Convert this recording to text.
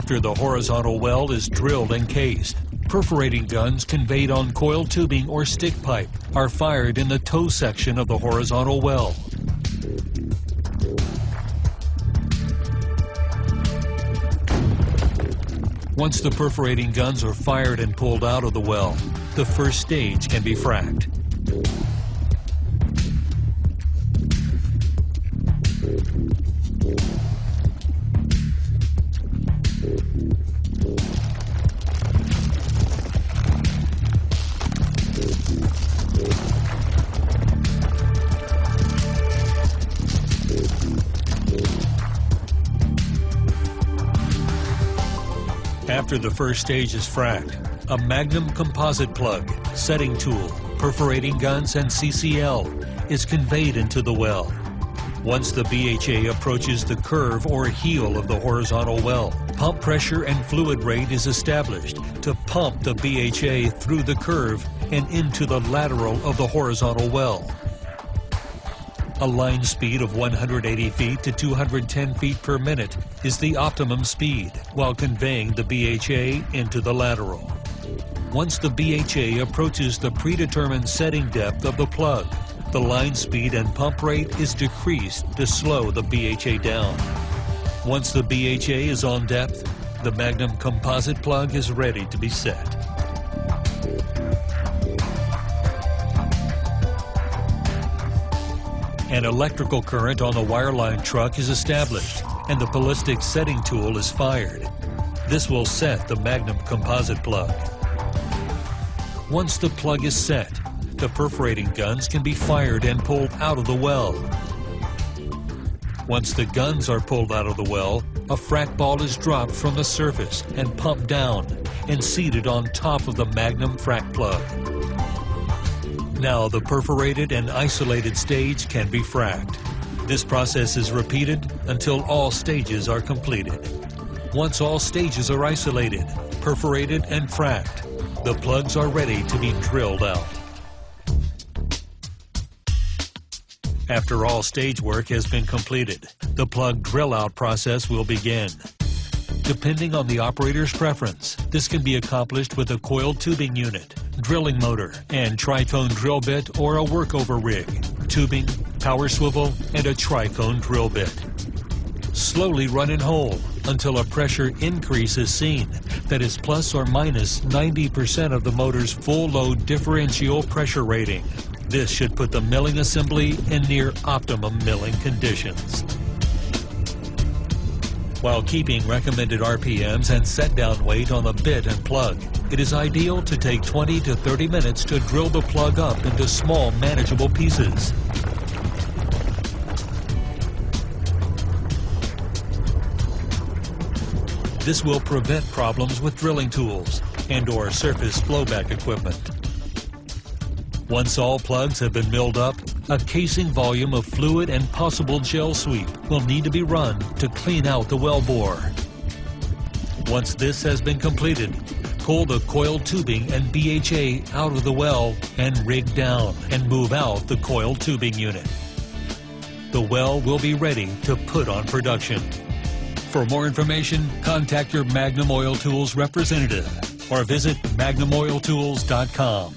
After the horizontal well is drilled and cased, perforating guns conveyed on coiled tubing or stick pipe are fired in the toe section of the horizontal well. Once the perforating guns are fired and pulled out of the well, the first stage can be fracked. After the first stage is fracked, a Magnum composite plug, setting tool, perforating guns, and CCL is conveyed into the well. Once the BHA approaches the curve or heel of the horizontal well, pump pressure and fluid rate is established to pump the BHA through the curve and into the lateral of the horizontal well. A line speed of 180 feet to 210 feet per minute is the optimum speed while conveying the BHA into the lateral. Once the BHA approaches the predetermined setting depth of the plug, the line speed and pump rate is decreased to slow the BHA down. Once the BHA is on depth, the Magnum composite plug is ready to be set. An electrical current on the wireline truck is established and the ballistic setting tool is fired. This will set the Magnum composite plug. Once the plug is set, the perforating guns can be fired and pulled out of the well. Once the guns are pulled out of the well, a frac ball is dropped from the surface and pumped down and seated on top of the Magnum frac plug. Now the perforated and isolated stage can be fracked. This process is repeated until all stages are completed. Once all stages are isolated, perforated, and fracked, the plugs are ready to be drilled out. After all stage work has been completed, the plug drill-out process will begin. Depending on the operator's preference, this can be accomplished with a coiled tubing unit, drilling motor, and tritone drill bit or a workover rig, tubing, power swivel, and a tricone drill bit. Slowly run and hold until a pressure increase is seen that is plus or minus 90% of the motor's full load differential pressure rating. This should put the milling assembly in near optimum milling conditions. While keeping recommended RPMs and set-down weight on the bit and plug, it is ideal to take 20 to 30 minutes to drill the plug up into small, manageable pieces. This will prevent problems with drilling tools and/or surface flowback equipment. Once all plugs have been milled up, a casing volume of fluid and possible gel sweep will need to be run to clean out the well bore. Once this has been completed, pull the coiled tubing and BHA out of the well and rig down and move out the coiled tubing unit. The well will be ready to put on production. For more information, contact your Magnum Oil Tools representative or visit magnumoiltools.com.